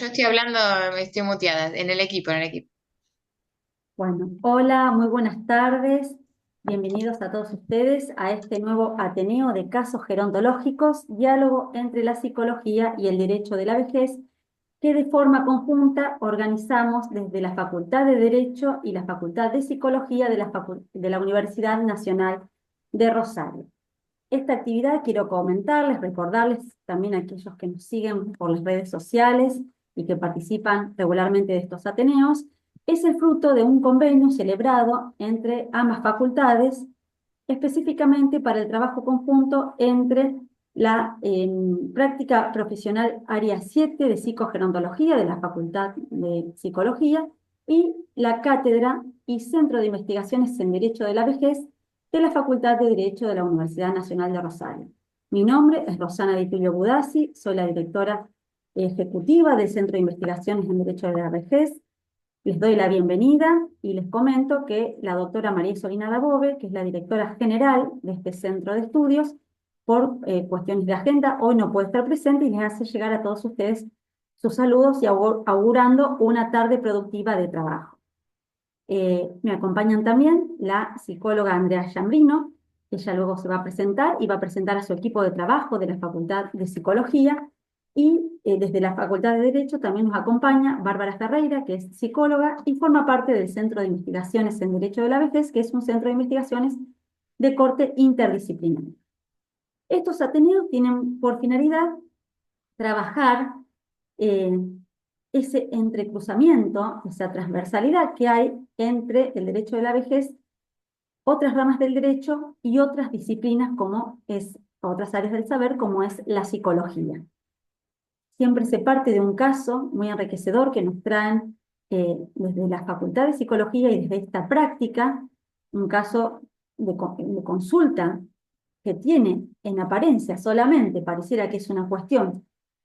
yo estoy hablando, estoy muteada, en el equipo. Bueno, hola, muy buenas tardes. Bienvenidos a todos ustedes a este nuevo Ateneo de Casos Gerontológicos, diálogo entre la psicología y el derecho de la vejez, que de forma conjunta organizamos desde la Facultad de Derecho y la Facultad de Psicología de la Universidad Nacional de Rosario. Esta actividad quiero comentarles, recordarles también a aquellos que nos siguen por las redes sociales y que participan regularmente de estos ateneos, es el fruto de un convenio celebrado entre ambas facultades, específicamente para el trabajo conjunto entre la práctica profesional Área 7 de Psicogerontología de la Facultad de Psicología y la Cátedra y Centro de Investigaciones en Derecho de la Vejez de la Facultad de Derecho de la Universidad Nacional de Rosario. Mi nombre es Rosana Di Tulio Budassi, soy la directora ejecutiva del Centro de Investigaciones en Derecho de la Vejez. Les doy la bienvenida y les comento que la doctora María Isolina Dabove, que es la directora general de este centro de estudios, por cuestiones de agenda, hoy no puede estar presente y les hace llegar a todos ustedes sus saludos y augurando una tarde productiva de trabajo. Me acompañan también la psicóloga Andrea Yambrino. Ella luego se va a presentar y va a presentar a su equipo de trabajo de la Facultad de Psicología. Y desde la Facultad de Derecho también nos acompaña Bárbara Ferreira, que es psicóloga y forma parte del Centro de Investigaciones en Derecho de la Vejez, que es un centro de investigaciones de corte interdisciplinario. Estos ateneos tienen por finalidad trabajar eh, ese entrecruzamiento, esa transversalidad que hay entre el derecho de la vejez, otras ramas del derecho y otras disciplinas como es, otras áreas del saber como es la psicología. Siempre se parte de un caso muy enriquecedor que nos traen desde la Facultad de Psicología y desde esta práctica, un caso de consulta que tiene en apariencia solamente, pareciera que es una cuestión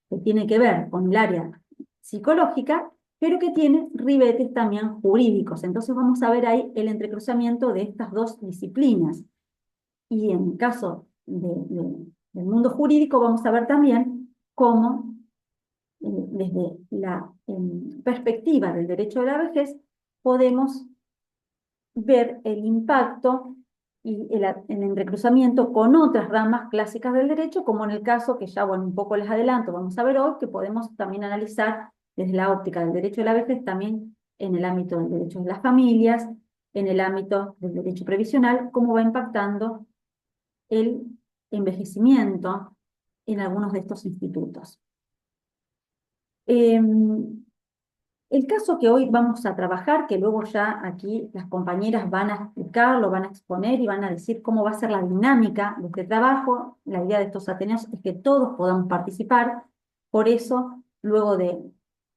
que tiene que ver con el área psicológica, pero que tiene ribetes también jurídicos. Entonces vamos a ver ahí el entrecruzamiento de estas dos disciplinas. Y en el caso del mundo jurídico vamos a ver también cómo desde la perspectiva del derecho de la vejez podemos ver el impacto y el entrecruzamiento con otras ramas clásicas del derecho, como en el caso que ya, bueno, un poco les adelanto, vamos a ver hoy, que podemos también analizar desde la óptica del derecho de la vejez, también en el ámbito del derecho de las familias, en el ámbito del derecho previsional, cómo va impactando el envejecimiento en algunos de estos institutos. Eh, el caso que hoy vamos a trabajar, que luego ya aquí las compañeras van a explicar, lo van a exponer y van a decir cómo va a ser la dinámica de este trabajo. La idea de estos ateneos es que todos podamos participar. Por eso, luego de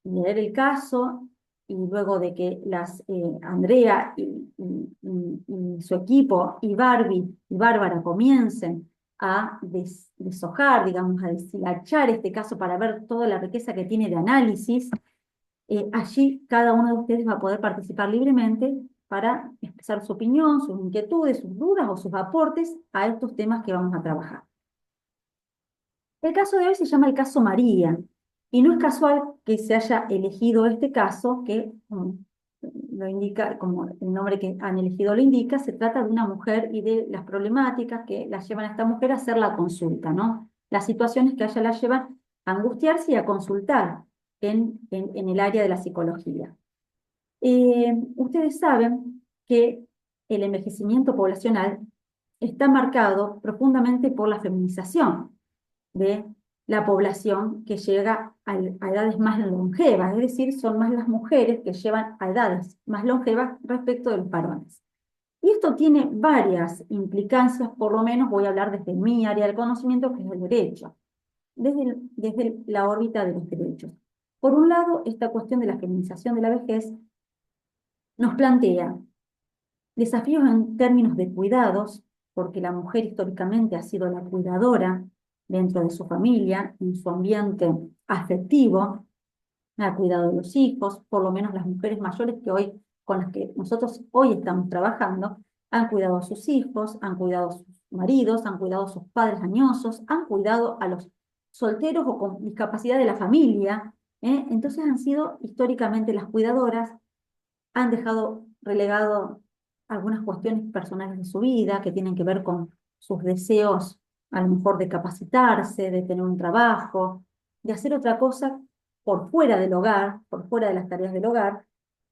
leer el caso y luego de que Andrea y su equipo y Barbie y Bárbara comiencen a deshojar, digamos, a deshilachar este caso para ver toda la riqueza que tiene de análisis, allí cada uno de ustedes va a poder participar libremente para expresar su opinión, sus inquietudes, sus dudas o sus aportes a estos temas que vamos a trabajar. El caso de hoy se llama el caso María, y no es casual que se haya elegido este caso, que lo indica, como el nombre que han elegido lo indica, se trata de una mujer y de las problemáticas que la llevan a esta mujer a hacer la consulta, ¿no? Las situaciones que a ella la llevan a angustiarse y a consultar en el área de la psicología. Ustedes saben que el envejecimiento poblacional está marcado profundamente por la feminización de la población que llega a edades más longevas, es decir, son más las mujeres que llevan a edades más longevas respecto de los varones. Y esto tiene varias implicancias, por lo menos voy a hablar desde mi área del conocimiento, que es el derecho, desde la órbita de los derechos. Por un lado, esta cuestión de la feminización de la vejez nos plantea desafíos en términos de cuidados, porque la mujer históricamente ha sido la cuidadora dentro de su familia, en su ambiente afectivo, ha cuidado de los hijos, por lo menos las mujeres mayores que hoy, con las que nosotros hoy estamos trabajando, han cuidado a sus hijos, han cuidado a sus maridos, han cuidado a sus padres añosos, han cuidado a los solteros o con discapacidad de la familia, Entonces han sido históricamente las cuidadoras, han dejado relegado algunas cuestiones personales de su vida que tienen que ver con sus deseos, a lo mejor de capacitarse, de tener un trabajo, de hacer otra cosa por fuera del hogar, por fuera de las tareas del hogar,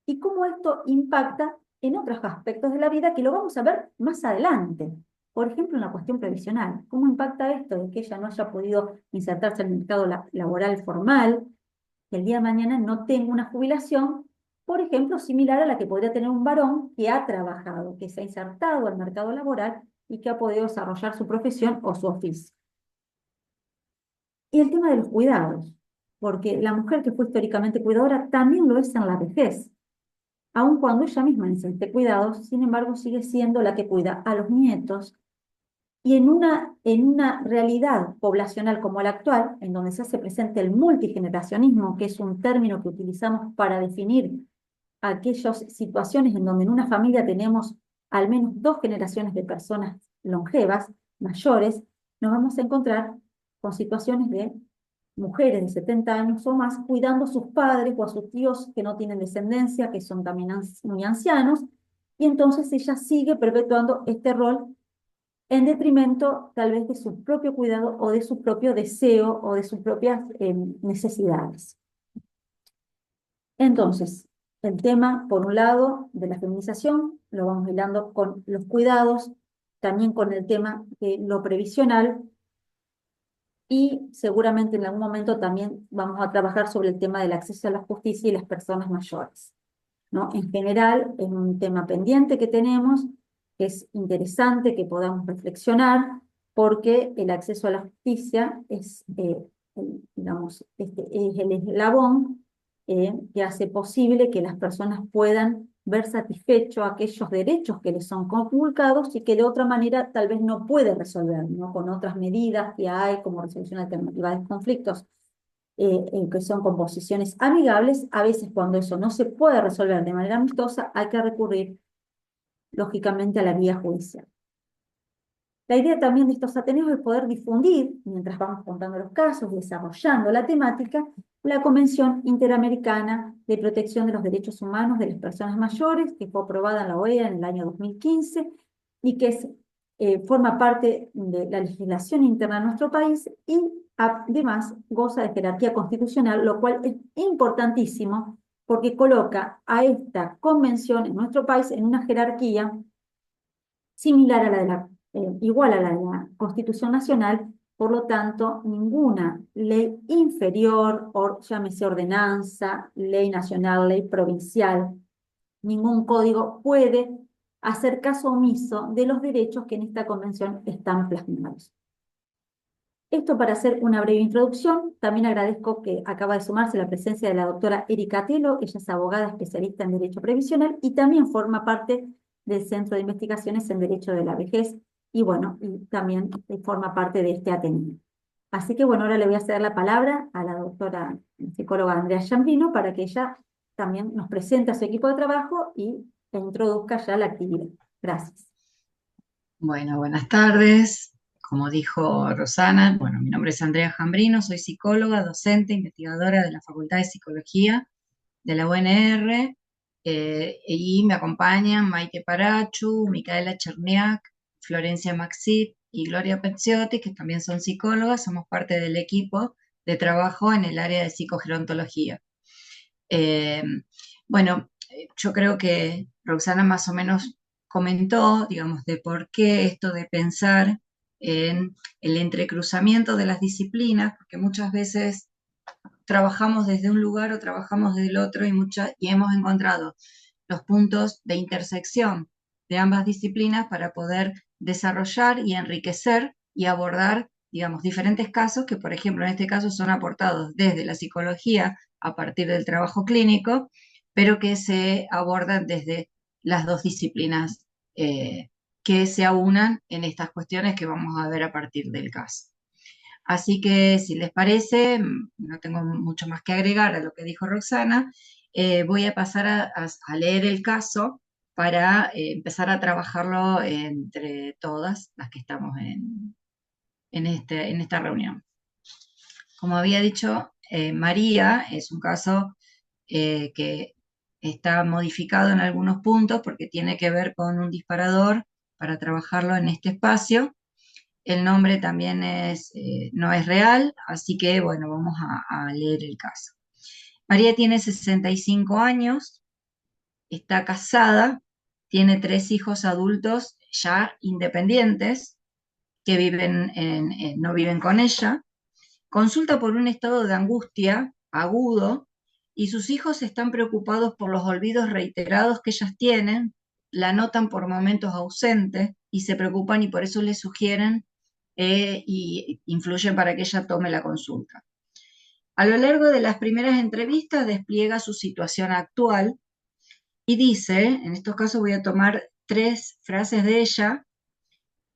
y cómo esto impacta en otros aspectos de la vida que lo vamos a ver más adelante. Por ejemplo, en la cuestión previsional. ¿Cómo impacta esto de que ella no haya podido insertarse en el mercado laboral formal, que el día de mañana no tenga una jubilación, por ejemplo, similar a la que podría tener un varón que ha trabajado, que se ha insertado al mercado laboral y que ha podido desarrollar su profesión o su oficio? Y el tema de los cuidados, porque la mujer que fue históricamente cuidadora también lo es en la vejez. Aun cuando ella misma necesite cuidados, sin embargo, sigue siendo la que cuida a los nietos. Y en una realidad poblacional como la actual, en donde se hace presente el multigeneracionismo, que es un término que utilizamos para definir aquellas situaciones en donde en una familia tenemos al menos dos generaciones de personas longevas, mayores, nos vamos a encontrar con situaciones de mujeres de 70 años o más cuidando a sus padres o a sus tíos que no tienen descendencia, que son también muy ancianos, y entonces ella sigue perpetuando este rol en detrimento tal vez de su propio cuidado o de su propio deseo o de sus propias necesidades. Entonces, el tema, por un lado, de la feminización, lo vamos hilando con los cuidados, también con el tema de lo previsional, y seguramente en algún momento también vamos a trabajar sobre el tema del acceso a la justicia y las personas mayores, ¿no? En general, es un tema pendiente que tenemos, que es interesante que podamos reflexionar, porque el acceso a la justicia es, digamos, es el eslabón que hace posible que las personas puedan ver satisfechos aquellos derechos que les son conculcados y que de otra manera tal vez no puede resolver, ¿no? Con otras medidas que hay, como resolución alternativa de conflictos, que son composiciones amigables. A veces cuando eso no se puede resolver de manera amistosa, hay que recurrir, lógicamente, a la vía judicial. La idea también de estos ateneos es poder difundir, mientras vamos contando los casos, desarrollando la temática, la Convención Interamericana de Protección de los Derechos Humanos de las Personas Mayores, que fue aprobada en la OEA en el año 2015 y que forma parte de la legislación interna de nuestro país y además goza de jerarquía constitucional, lo cual es importantísimo porque coloca a esta convención en nuestro país en una jerarquía similar a la de igual a la de la Constitución Nacional. Por lo tanto, ninguna ley inferior, o llámese ordenanza, ley nacional, ley provincial, ningún código puede hacer caso omiso de los derechos que en esta convención están plasmados. Esto para hacer una breve introducción. También agradezco que acaba de sumarse la presencia de la doctora Erika Telo. Ella es abogada especialista en Derecho Previsional y también forma parte del Centro de Investigaciones en Derecho de la Vejez y bueno, y también forma parte de este Ateneo. Así que bueno, ahora le voy a ceder la palabra a la doctora psicóloga Andrea Giambrino para que ella también nos presente a su equipo de trabajo y introduzca ya la actividad. Gracias. Bueno, buenas tardes. Como dijo Rosana, bueno, mi nombre es Andrea Jambrino, soy psicóloga, docente, investigadora de la Facultad de Psicología de la UNR, y me acompañan Maite Parachu, Micaela Cherniak, Florencia Maxip y Gloria Pezziotti, que también son psicólogas, somos parte del equipo de trabajo en el área de psicogerontología. Eh, bueno, yo creo que Roxana más o menos comentó, digamos, de por qué esto de pensar en el entrecruzamiento de las disciplinas, porque muchas veces trabajamos desde un lugar o trabajamos desde el otro y hemos encontrado los puntos de intersección de ambas disciplinas para poder desarrollar y enriquecer y abordar, digamos, diferentes casos que, por ejemplo, en este caso son aportados desde la psicología a partir del trabajo clínico, pero que se abordan desde las dos disciplinas que se aunan en estas cuestiones que vamos a ver a partir del caso. Así que, si les parece, no tengo mucho más que agregar a lo que dijo Roxana, voy a pasar a leer el caso para empezar a trabajarlo entre todas las que estamos en esta reunión. Como había dicho María es un caso que está modificado en algunos puntos porque tiene que ver con un disparador para trabajarlo en este espacio. El nombre también no es real, así que bueno, vamos a leer el caso. María tiene 65 años, está casada, tiene 3 hijos adultos ya independientes que no viven con ella. Consulta por un estado de angustia agudo y sus hijos están preocupados por los olvidos reiterados que ellas tienen, la notan por momentos ausente y se preocupan y por eso le sugieren y influyen para que ella tome la consulta. A lo largo de las primeras entrevistas despliega su situación actual y dice, en estos casos voy a tomar 3 frases de ella,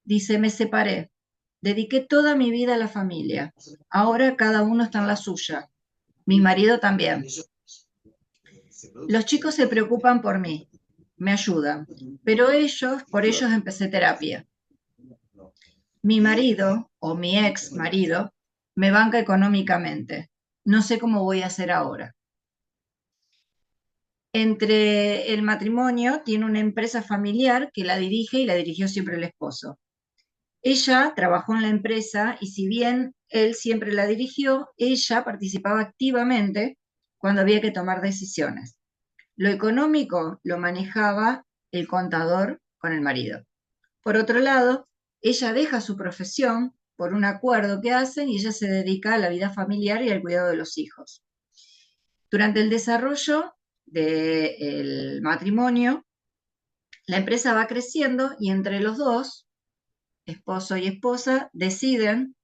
dice: me separé, dediqué toda mi vida a la familia, ahora cada uno está en la suya, mi marido también. Los chicos se preocupan por mí, me ayudan, pero por ellos empecé terapia. Mi marido, o mi ex marido, me banca económicamente. No sé cómo voy a hacer ahora. Entre el matrimonio tiene una empresa familiar que la dirige y la dirigió siempre el esposo. Ella trabajó en la empresa y si bien él siempre la dirigió, ella participaba activamente cuando había que tomar decisiones. Lo económico lo manejaba el contador con el marido. Por otro lado, ella deja su profesión por un acuerdo que hacen y ella se dedica a la vida familiar y al cuidado de los hijos. Durante el desarrollo del matrimonio, la empresa va creciendo y entre los dos, esposo y esposa, deciden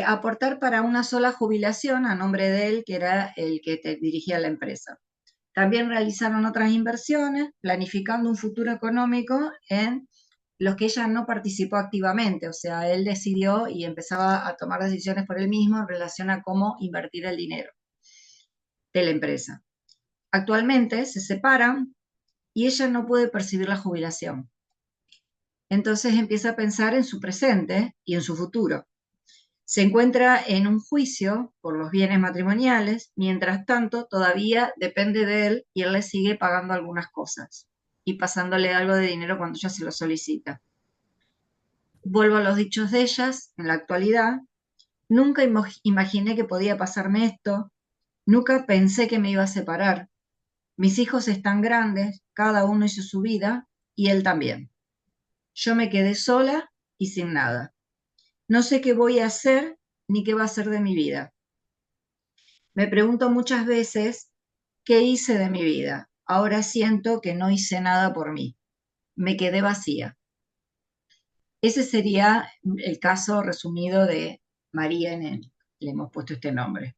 aportar para una sola jubilación a nombre de él, que era el que dirigía la empresa. También realizaron otras inversiones, planificando un futuro económico en los que ella no participó activamente, o sea, él decidió y empezaba a tomar decisiones por él mismo en relación a cómo invertir el dinero de la empresa. Actualmente se separan y ella no puede percibir la jubilación. Entonces empieza a pensar en su presente y en su futuro. Se encuentra en un juicio por los bienes matrimoniales, mientras tanto todavía depende de él y él le sigue pagando algunas cosas y pasándole algo de dinero cuando ella se lo solicita. Vuelvo a los dichos de ellas, en la actualidad, nunca imaginé que podía pasarme esto, nunca pensé que me iba a separar. Mis hijos están grandes, cada uno hizo su vida y él también. Yo me quedé sola y sin nada. No sé qué voy a hacer ni qué va a ser de mi vida. Me pregunto muchas veces qué hice de mi vida. Ahora siento que no hice nada por mí. Me quedé vacía. Ese sería el caso resumido de María en él. Le hemos puesto este nombre.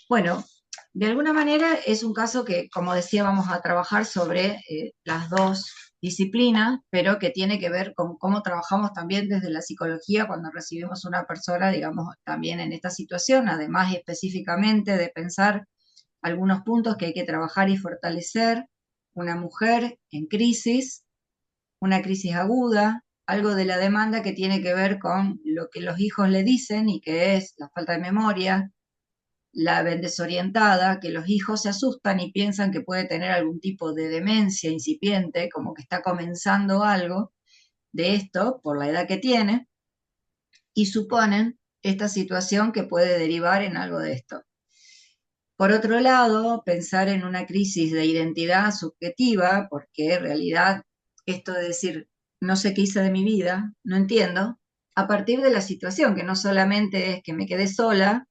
Bueno, de alguna manera es un caso que, como decía, vamos a trabajar sobre las dos disciplinas, pero que tiene que ver con cómo trabajamos también desde la psicología cuando recibimos una persona, digamos, también en esta situación, además específicamente de pensar algunos puntos que hay que trabajar y fortalecer, una mujer en crisis, una crisis aguda, algo de la demanda que tiene que ver con lo que los hijos le dicen y que es la falta de memoria, la ven desorientada, que los hijos se asustan y piensan que puede tener algún tipo de demencia incipiente, como que está comenzando algo de esto por la edad que tiene, y suponen esta situación que puede derivar en algo de esto. Por otro lado, pensar en una crisis de identidad subjetiva, porque en realidad esto de decir, no sé qué hice de mi vida, no entiendo, a partir de la situación, que no solamente es que me quedé sola,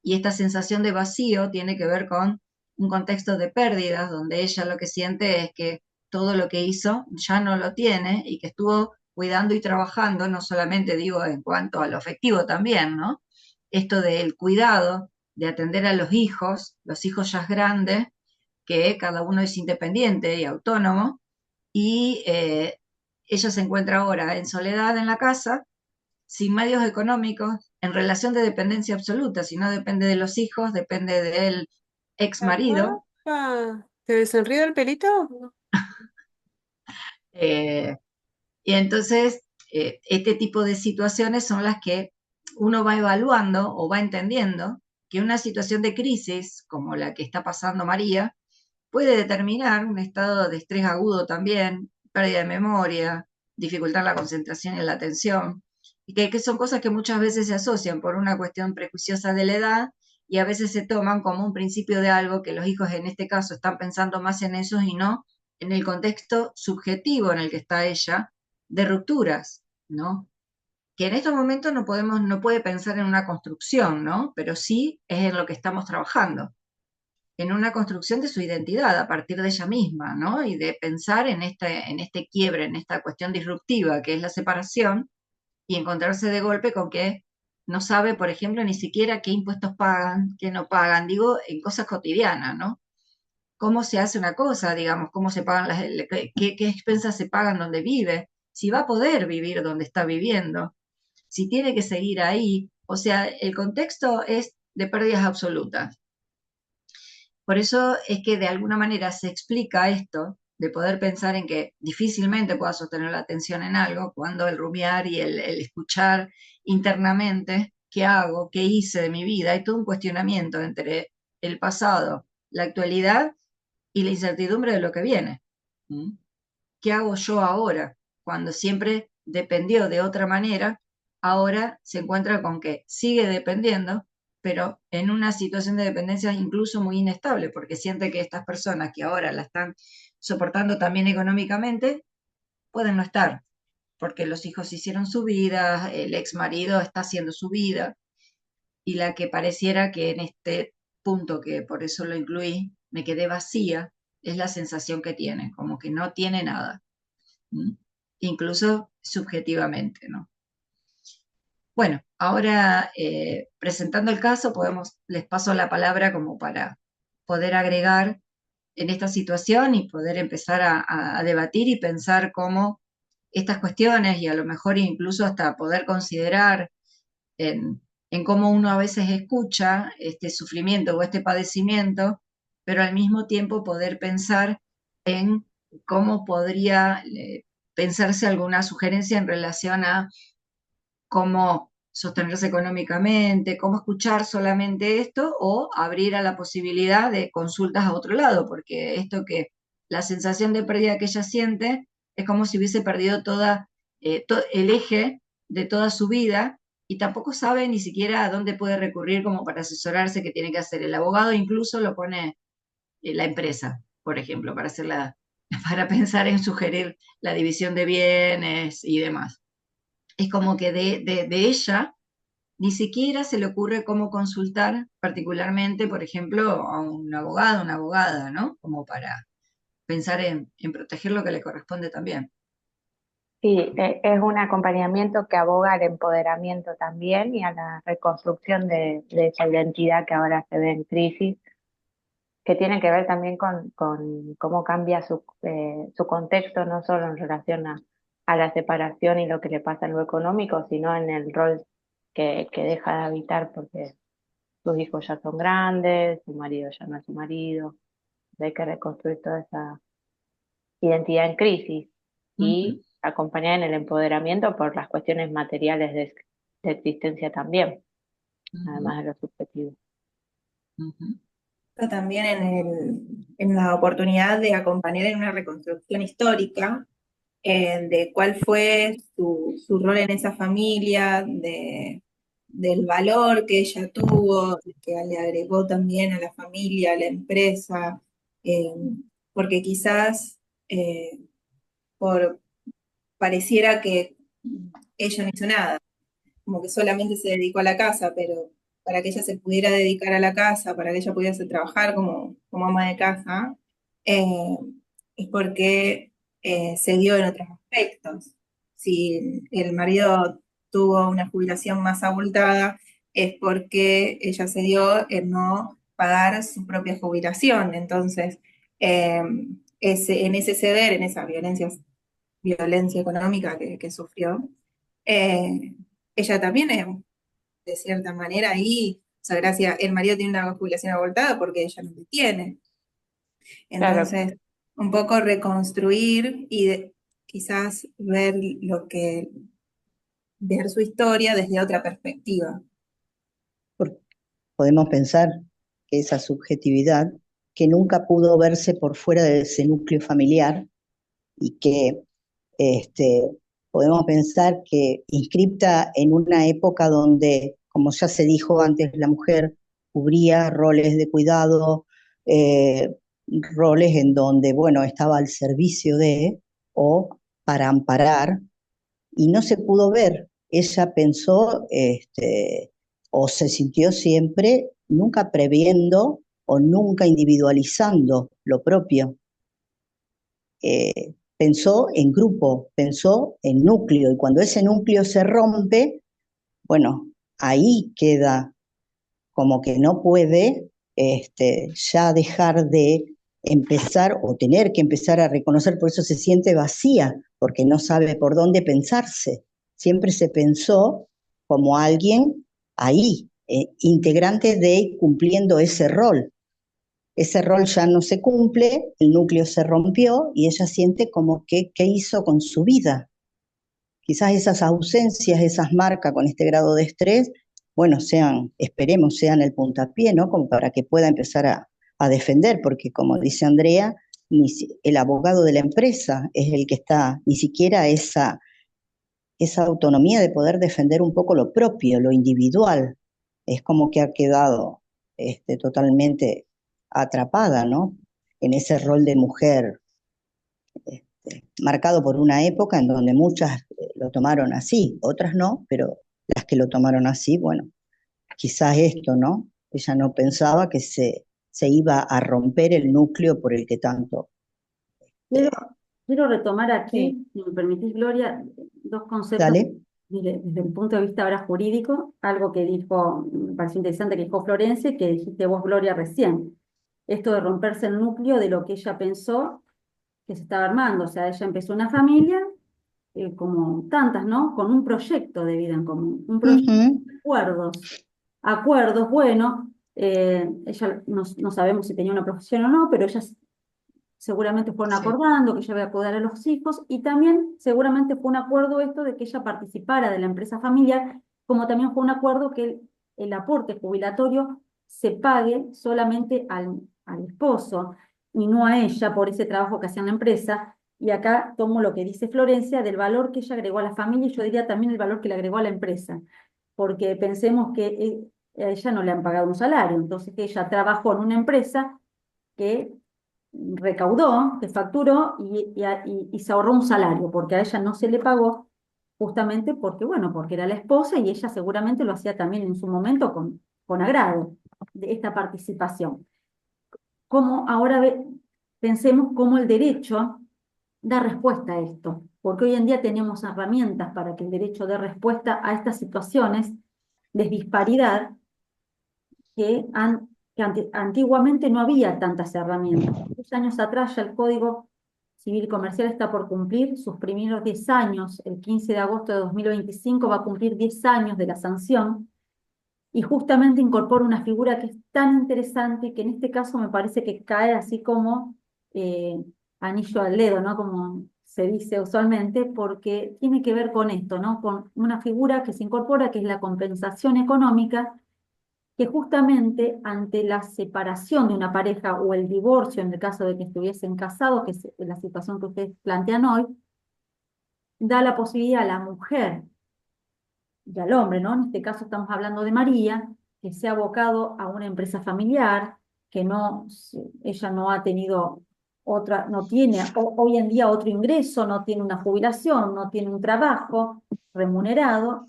y esta sensación de vacío tiene que ver con un contexto de pérdidas, donde ella lo que siente es que todo lo que hizo ya no lo tiene y que estuvo cuidando y trabajando, no solamente digo en cuanto a lo afectivo también, ¿no? Esto del cuidado, de atender a los hijos ya grandes, que cada uno es independiente y autónomo, y ella se encuentra ahora en soledad en la casa, sin medios económicos, en relación de dependencia absoluta, si no depende de los hijos, depende del ex marido. Ajá. ¿Te desenrida el pelito? eh, y entonces, este tipo de situaciones son las que uno va evaluando o va entendiendo que una situación de crisis, como la que está pasando María, puede determinar un estado de estrés agudo también, pérdida de memoria, dificultar la concentración y la atención, y que son cosas que muchas veces se asocian por una cuestión prejuiciosa de la edad y a veces se toman como un principio de algo que los hijos en este caso están pensando más en eso y no en el contexto subjetivo en el que está ella de rupturas, ¿no? Que en estos momentos no puede pensar en una construcción, ¿no? Pero sí es en lo que estamos trabajando, en una construcción de su identidad a partir de ella misma, ¿no? Y de pensar en este quiebre, en esta cuestión disruptiva que es la separación y encontrarse de golpe con que no sabe, por ejemplo, ni siquiera qué impuestos pagan, qué no pagan, digo, en cosas cotidianas, ¿no? Cómo se hace una cosa, digamos, cómo se pagan qué expensas se pagan donde vive, si va a poder vivir donde está viviendo, si tiene que seguir ahí. O sea, el contexto es de pérdidas absolutas. Por eso es que de alguna manera se explica esto de poder pensar en que difícilmente pueda sostener la atención en algo cuando el rumiar y el escuchar internamente qué hago, qué hice de mi vida, hay todo un cuestionamiento entre el pasado, la actualidad y la incertidumbre de lo que viene. ¿Mm? ¿Qué hago yo ahora? Cuando siempre dependió de otra manera, ahora se encuentra con que sigue dependiendo, pero en una situación de dependencia incluso muy inestable, porque siente que estas personas que ahora la están soportando también económicamente, pueden no estar, porque los hijos hicieron su vida, el ex marido está haciendo su vida, y la que pareciera que en este punto, que por eso lo incluí, me quedé vacía, es la sensación que tiene, como que no tiene nada. ¿Mm? Incluso subjetivamente, ¿no? Bueno, ahora presentando el caso, les paso la palabra como para poder agregar en esta situación y poder empezar a debatir y pensar cómo estas cuestiones y a lo mejor incluso hasta poder considerar en cómo uno a veces escucha este sufrimiento o este padecimiento, pero al mismo tiempo poder pensar en cómo podría pensarse alguna sugerencia en relación a cómo sostenerse económicamente, cómo escuchar solamente esto o abrir a la posibilidad de consultas a otro lado, porque esto que la sensación de pérdida que ella siente es como si hubiese perdido el eje de toda su vida y tampoco sabe ni siquiera a dónde puede recurrir como para asesorarse qué tiene que hacer. El abogado incluso lo pone la empresa, por ejemplo, para pensar en sugerir la división de bienes y demás. Es como que de ella ni siquiera se le ocurre cómo consultar particularmente, por ejemplo, a un abogado, una abogada, ¿no? Como para pensar en proteger lo que le corresponde también. Sí, es un acompañamiento que aboga al empoderamiento también y a la reconstrucción de esa identidad que ahora se ve en crisis, que tiene que ver también con cómo cambia su contexto, no solo en relación a la separación y lo que le pasa en lo económico, sino en el rol que deja de habitar porque sus hijos ya son grandes, su marido ya no es su marido, hay que reconstruir toda esa identidad en crisis Ujú, y acompañar en el empoderamiento por las cuestiones materiales de existencia también, ujú, además de lo subjetivo. ujú, También en la oportunidad de acompañar en una reconstrucción histórica de cuál fue su rol en esa familia, del valor que ella tuvo, que le agregó también a la familia, a la empresa, eh, porque quizás eh, por, pareciera que ella no hizo nada, como que solamente se dedicó a la casa, pero para que ella se pudiera dedicar a la casa, para que ella pudiese trabajar como ama de casa, eh, es porque se dio en otros aspectos. Si el marido tuvo una jubilación más abultada, es porque ella se dio en no pagar su propia jubilación. Entonces, eh, en ese ceder, en esa violencia económica que sufrió, eh, ella también es, de cierta manera, ahí, o sea, gracias, el marido tiene una jubilación abultada porque ella no lo tiene. Claro, Entonces, un poco reconstruir y quizás ver su historia desde otra perspectiva. podemos pensar que esa subjetividad, que nunca pudo verse por fuera de ese núcleo familiar y que podemos pensar que inscripta en una época donde, como ya se dijo antes, la mujer cubría roles de cuidado, eh, roles en donde, bueno, estaba al servicio de o para amparar, y no se pudo ver. Ella pensó o se sintió siempre nunca previendo o nunca individualizando lo propio. Pensó en grupo, pensó en núcleo, y cuando ese núcleo se rompe, bueno, ahí queda como que no puede ya dejar de empezar o tener que empezar a reconocer, por eso se siente vacía, porque no sabe por dónde pensarse. Siempre se pensó como alguien ahí, integrante de cumpliendo ese rol. Ese rol ya no se cumple, el núcleo se rompió y ella siente como que, ¿qué hizo con su vida? Quizás esas ausencias, esas marcas con este grado de estrés, bueno, esperemos, sean el puntapié, ¿no? Como para que pueda empezar a defender, porque como dice Andrea, el abogado de la empresa es el que está, ni siquiera esa autonomía de poder defender un poco lo propio, lo individual, es como que ha quedado totalmente atrapada, ¿no? En ese rol de mujer, marcado por una época en donde muchas lo tomaron así, otras no, pero las que lo tomaron así, bueno, quizás esto, ¿no? Ella no pensaba que se iba a romper el núcleo por el que tanto. Quiero, quiero retomar Sí. aquí, si me permitís, Gloria, dos conceptos Dale. desde el punto de vista ahora jurídico, algo que dijo, me pareció interesante que dijo Florencia y que dijiste vos, Gloria, recién. Esto de romperse el núcleo de lo que ella pensó que se estaba armando. O sea, ella empezó una familia, como tantas, ¿no? Con un proyecto de vida en común, un proyecto Ujú. de acuerdos, bueno, ella no sabemos si tenía una profesión o no, pero ellas seguramente fueron Sí. acordando que ella iba a cuidar a los hijos, y también seguramente fue un acuerdo esto de que ella participara de la empresa familiar, como también fue un acuerdo que el aporte jubilatorio se pague solamente al esposo y no a ella por ese trabajo que hacía en la empresa. Y acá tomo lo que dice Florencia del valor que ella agregó a la familia, y yo diría también el valor que le agregó a la empresa, porque pensemos que a ella no le han pagado un salario, entonces que ella trabajó en una empresa que recaudó, que facturó y se ahorró un salario, porque a ella no se le pagó, justamente porque, bueno, porque era la esposa y ella seguramente lo hacía también en su momento con agrado de esta participación. Como ahora pensemos cómo el derecho da respuesta a esto, porque hoy en día tenemos herramientas para que el derecho dé respuesta a estas situaciones de disparidad que antiguamente no había tantas herramientas. 10 años atrás ya el Código Civil Comercial está por cumplir sus primeros 10 años. El 15 de agosto de 2025 va a cumplir 10 años de la sanción, y justamente incorpora una figura que es tan interesante, que en este caso me parece que cae así como anillo al dedo, ¿no? Como se dice usualmente, porque tiene que ver con esto, ¿no? Con una figura que se incorpora, que es la compensación económica, que justamente ante la separación de una pareja o el divorcio, en el caso de que estuviesen casados, que es la situación que ustedes plantean hoy, da la posibilidad a la mujer y al hombre, ¿no? En este caso estamos hablando de María, que se ha abocado a una empresa familiar, que ella no ha tenido no tiene hoy en día otro ingreso, no tiene una jubilación, no tiene un trabajo remunerado.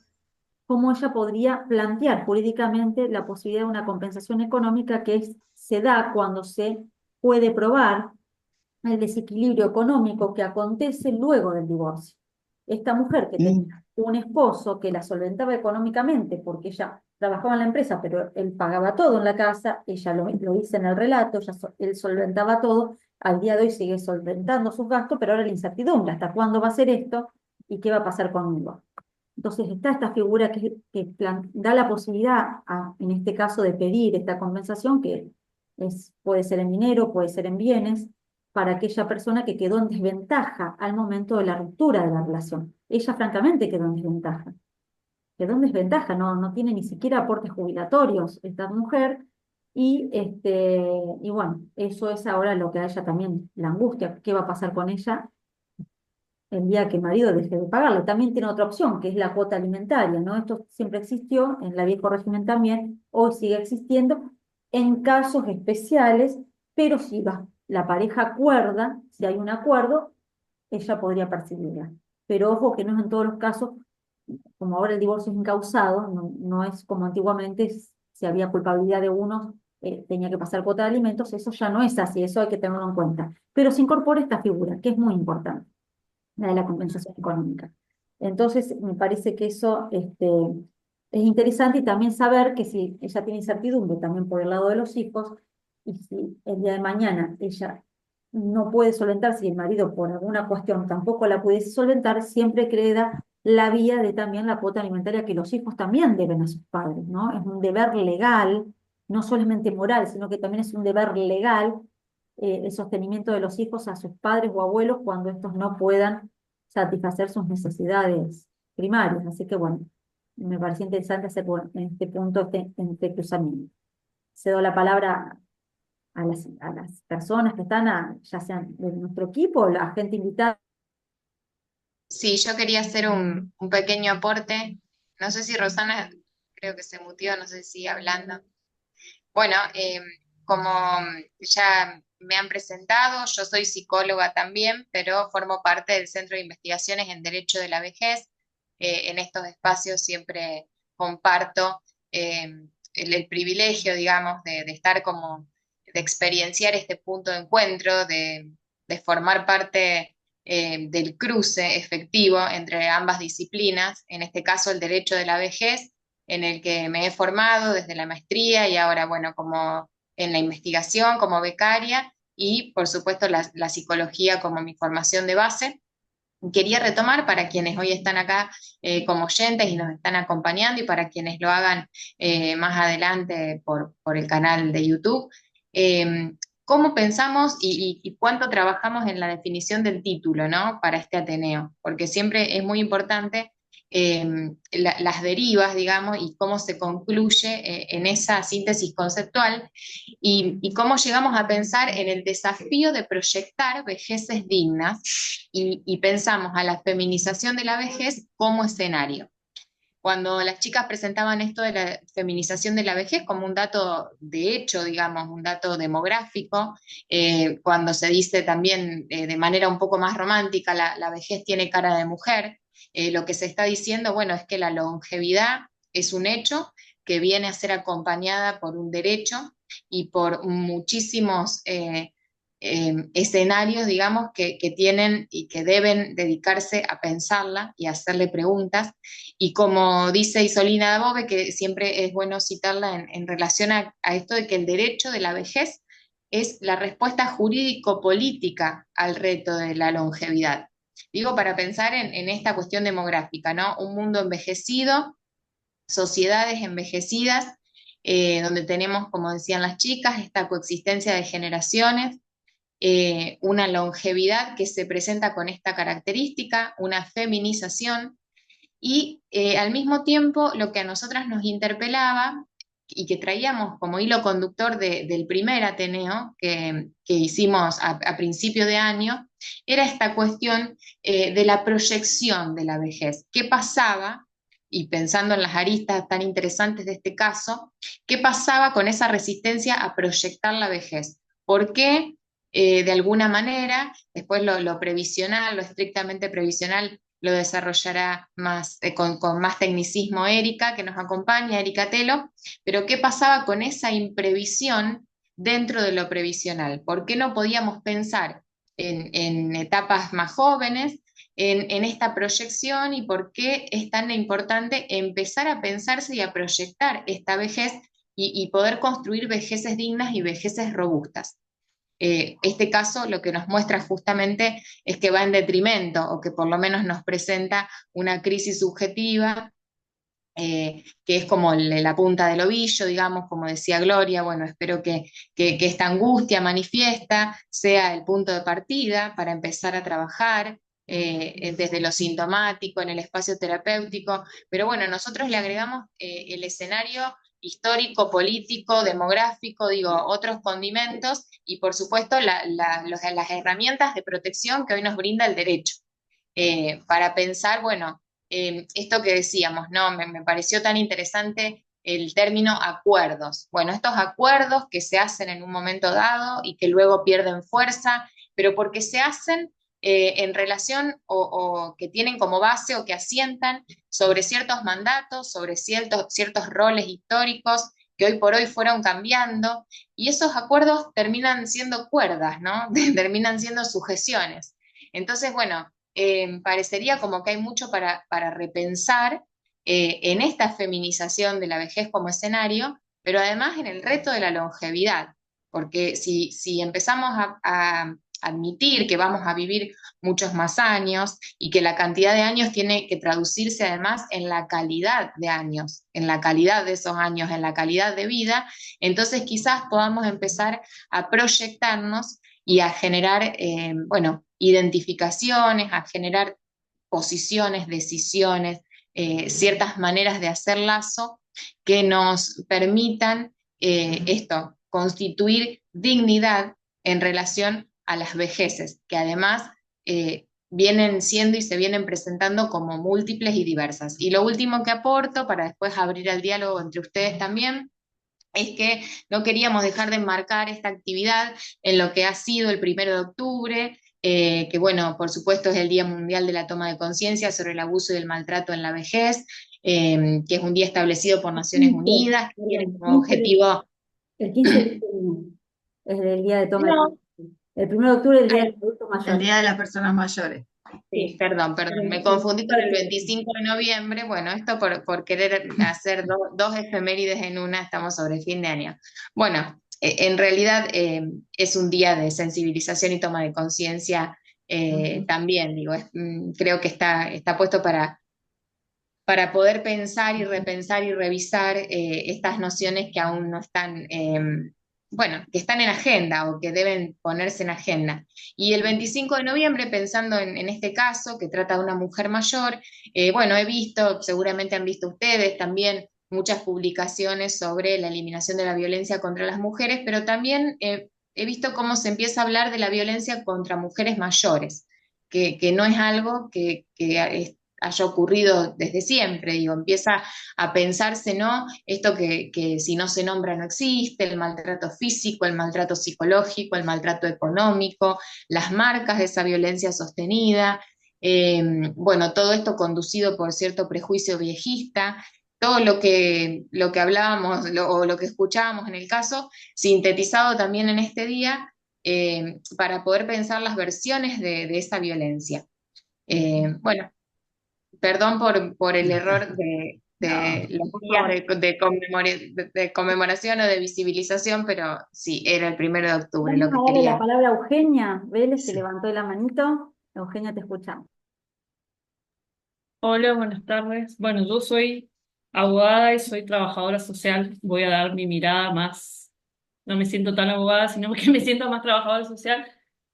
¿Cómo ella podría plantear jurídicamente la posibilidad de una compensación económica que se da cuando se puede probar el desequilibrio económico que acontece luego del divorcio? Esta mujer que tenía un esposo que la solventaba económicamente porque ella trabajaba en la empresa, pero él pagaba todo en la casa, ella lo dice en el relato, él solventaba todo, al día de hoy sigue solventando sus gastos, pero ahora la incertidumbre, ¿hasta cuándo va a ser esto y qué va a pasar conmigo? Entonces está esta figura que da la posibilidad, en este caso, de pedir esta compensación, que puede ser en dinero, puede ser en bienes, para aquella persona que quedó en desventaja al momento de la ruptura de la relación. Ella francamente quedó en desventaja. quedó en desventaja, no tiene ni siquiera aportes jubilatorios esta mujer, y bueno, eso es ahora lo que a ella también la angustia, qué va a pasar con ella el día que el marido deje de pagarle. También tiene otra opción, que es la cuota alimentaria, ¿no? Esto siempre existió, en el viejo régimen también, hoy sigue existiendo, en casos especiales, pero si la pareja acuerda, si hay un acuerdo, ella podría percibirla. Pero ojo que no es en todos los casos, como ahora el divorcio es incausado, no es como antiguamente, si había culpabilidad de uno, tenía que pasar cuota de alimentos, eso ya no es así, eso hay que tenerlo en cuenta. Pero se incorpora esta figura, que es muy importante, la de la compensación económica. Entonces, me parece que eso es interesante, y también saber que si ella tiene incertidumbre también por el lado de los hijos, y si el día de mañana ella no puede solventar, si el marido por alguna cuestión tampoco la pudiese solventar, siempre queda la vía de también la cuota alimentaria que los hijos también deben a sus padres, ¿no? Es un deber legal, no solamente moral, sino que también es un deber legal, el sostenimiento de los hijos a sus padres o abuelos cuando estos no puedan satisfacer sus necesidades primarias. Así que bueno, me pareció interesante hacer en este punto este cruzamiento. Cedo la palabra a las personas que están, ya sean de nuestro equipo o la gente invitada. Sí, yo quería hacer un pequeño aporte. No sé si Rosana, creo que se mutió, no sé si sigue hablando. Bueno, como ya me han presentado, yo soy psicóloga también, pero formo parte del Centro de Investigaciones en Derecho de la Vejez. En estos espacios siempre comparto el privilegio, digamos, de estar como, de experienciar este punto de encuentro, de formar parte del cruce efectivo entre ambas disciplinas, en este caso el derecho de la vejez, en el que me he formado desde la maestría y ahora, bueno, como en la investigación, como becaria, y por supuesto la psicología como mi formación de base. Quería retomar para quienes hoy están acá como oyentes y nos están acompañando, y para quienes lo hagan más adelante por el canal de YouTube, eh, cómo pensamos y cuánto trabajamos en la definición del título, ¿no? Para este Ateneo, porque siempre es muy importante las derivas, digamos, y cómo se concluye en esa síntesis conceptual, y cómo llegamos a pensar en el desafío de proyectar vejeces dignas, y pensamos a la feminización de la vejez como escenario. Cuando las chicas presentaban esto de la feminización de la vejez como un dato de hecho, digamos, un dato demográfico, cuando se dice también de manera un poco más romántica, la vejez tiene cara de mujer, lo que se está diciendo, bueno, es que la longevidad es un hecho que viene a ser acompañada por un derecho y por muchísimos escenarios, digamos, que tienen y que deben dedicarse a pensarla y a hacerle preguntas. Y como dice Isolina Dabove, que siempre es bueno citarla en relación a esto de que el derecho de la vejez es la respuesta jurídico-política al reto de la longevidad. Digo, para pensar en esta cuestión demográfica, ¿no? Un mundo envejecido, sociedades envejecidas, donde tenemos, como decían las chicas, esta coexistencia de generaciones, una longevidad que se presenta con esta característica, una feminización, y al mismo tiempo lo que a nosotras nos interpelaba y que traíamos como hilo conductor del primer Ateneo que hicimos a principio de año, era esta cuestión de la proyección de la vejez. ¿Qué pasaba? Y pensando en las aristas tan interesantes de este caso, ¿qué pasaba con esa resistencia a proyectar la vejez? ¿Por qué? De alguna manera, después lo previsional, lo estrictamente previsional, lo desarrollará más, con más tecnicismo Erika, que nos acompaña, Erika Telo, pero ¿qué pasaba con esa imprevisión dentro de lo previsional? ¿Por qué no podíamos pensar en etapas más jóvenes, en esta proyección, y por qué es tan importante empezar a pensarse y a proyectar esta vejez y poder construir vejeces dignas y vejeces robustas? Este caso lo que nos muestra justamente es que va en detrimento, o que por lo menos nos presenta una crisis subjetiva, que es como la punta del ovillo, digamos, como decía Gloria. Bueno, espero que esta angustia manifiesta sea el punto de partida para empezar a trabajar desde lo sintomático, en el espacio terapéutico, pero bueno, nosotros le agregamos el escenario histórico, político, demográfico, digo, otros condimentos y por supuesto las herramientas de protección que hoy nos brinda el derecho. Para pensar, bueno, esto que decíamos, ¿no? Me pareció tan interesante el término acuerdos. Bueno, estos acuerdos que se hacen en un momento dado y que luego pierden fuerza, pero porque se hacen en relación o que tienen como base o que asientan sobre ciertos mandatos, sobre ciertos roles históricos que hoy por hoy fueron cambiando, y esos acuerdos terminan siendo cuerdas, ¿no? Terminan siendo sujeciones. Entonces, bueno, parecería como que hay mucho para repensar en esta feminización de la vejez como escenario, pero además en el reto de la longevidad, porque si empezamos a admitir que vamos a vivir muchos más años y que la cantidad de años tiene que traducirse además en la calidad de años, en la calidad de esos años, en la calidad de vida, entonces quizás podamos empezar a proyectarnos y a generar, bueno, identificaciones, a generar posiciones, decisiones, ciertas maneras de hacer lazo que nos permitan esto, constituir dignidad en relación a las vejeces, que además vienen siendo y se vienen presentando como múltiples y diversas. Y lo último que aporto, para después abrir el diálogo entre ustedes también, es que no queríamos dejar de enmarcar esta actividad en lo que ha sido el 1 de octubre, que bueno, por supuesto es el Día Mundial de la Toma de Conciencia sobre el Abuso y el Maltrato en la Vejez, que es un día establecido por Naciones 15, Unidas, que tiene perdón, como objetivo... el 15 de junio es el día de toma de No, conciencia. El 1 de octubre es el día del adulto El mayor. Día de las Personas Mayores. sí, Sí, perdón, pero me el confundí con el 15 25 de noviembre. Bueno, esto por querer hacer dos efemérides en una, estamos sobre fin de año. Bueno, en realidad es un día de sensibilización y toma de conciencia también, digo, creo que está puesto para poder pensar y repensar y revisar estas nociones que aún no están, bueno, que están en agenda o que deben ponerse en agenda. Y el 25 de noviembre, pensando en este caso que trata de una mujer mayor, bueno, he visto, seguramente han visto ustedes también muchas publicaciones sobre la eliminación de la violencia contra las mujeres, pero también he visto cómo se empieza a hablar de la violencia contra mujeres mayores, que no es algo que haya ocurrido desde siempre, digo, empieza a pensarse, ¿no? Esto que si no se nombra no existe, el maltrato físico, el maltrato psicológico, el maltrato económico, las marcas de esa violencia sostenida, bueno, todo esto conducido por cierto prejuicio viejista, todo lo que hablábamos o lo que escuchábamos en el caso, sintetizado también en este día, para poder pensar las versiones de esa violencia. Bueno, perdón por el error de los días de conmemoración o de visibilización, pero sí, era el 1 de octubre lo Vamos que a darle la quería. palabra a Eugenia Vélez, que Sí. levantó la manito. Eugenia, te escuchamos. Hola, buenas tardes. Bueno, yo soy abogada y soy trabajadora social. Voy a dar mi mirada más, no me siento tan abogada, sino que me siento más trabajadora social.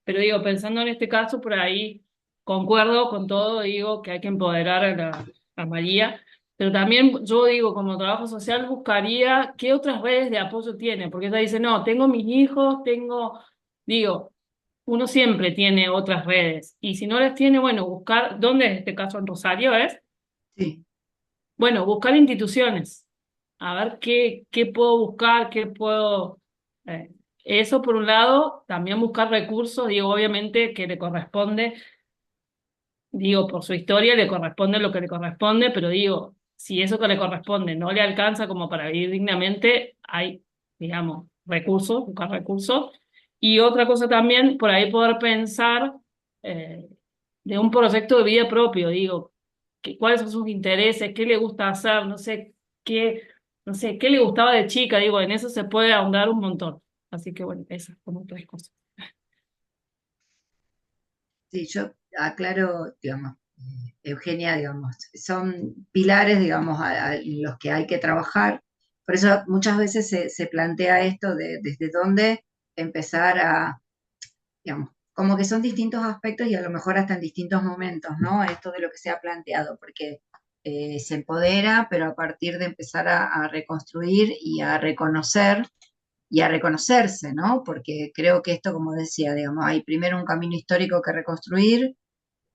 Pero digo, pensando en este caso, por ahí concuerdo con todo, digo que hay que empoderar a María. Pero también yo digo, como trabajo social, buscaría qué otras redes de apoyo tiene, porque ella dice, no, tengo mis hijos, digo, uno siempre tiene otras redes. Y si no las tiene, bueno, buscar, ¿dónde es este caso en Rosario es? Sí. Bueno, buscar instituciones, a ver qué puedo buscar, qué puedo... eh, eso por un lado, también buscar recursos, digo, obviamente que le corresponde, digo, por su historia le corresponde lo que le corresponde, pero digo, si eso que le corresponde no le alcanza como para vivir dignamente, hay, digamos, recursos, buscar recursos. Y otra cosa también, por ahí poder pensar eh, de un proyecto de vida propio, digo, cuáles son sus intereses, qué le gusta hacer, qué, no sé, qué le gustaba de chica, digo, en eso se puede ahondar un montón. Así que bueno, esas como tres cosas. Sí, yo aclaro, digamos, Eugenia, digamos, son pilares, digamos, en los que hay que trabajar. Por eso muchas veces se plantea esto de desde dónde empezar a, digamos, como que son distintos aspectos y a lo mejor hasta en distintos momentos, ¿no? Esto de lo que se ha planteado, porque se empodera, pero a partir de empezar a reconstruir y a reconocerse, ¿no? Porque creo que esto, como decía, digamos, hay primero un camino histórico que reconstruir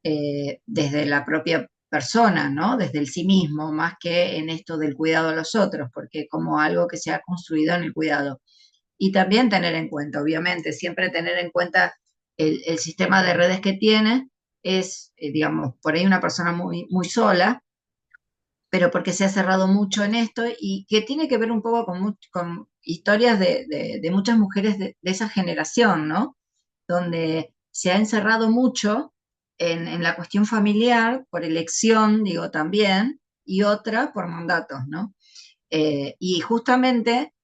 desde la propia persona, ¿no? Desde el sí mismo, más que en esto del cuidado a los otros, porque como algo que se ha construido en el cuidado. Y también tener en cuenta, obviamente, siempre tener en cuenta el sistema de redes que tiene, es, digamos, por ahí una persona muy, muy sola, pero porque se ha cerrado mucho en esto y que tiene que ver un poco con historias de muchas mujeres de esa generación, ¿no? Donde se ha encerrado mucho en la cuestión familiar, por elección, digo también, y otra por mandatos, ¿no? Y justamente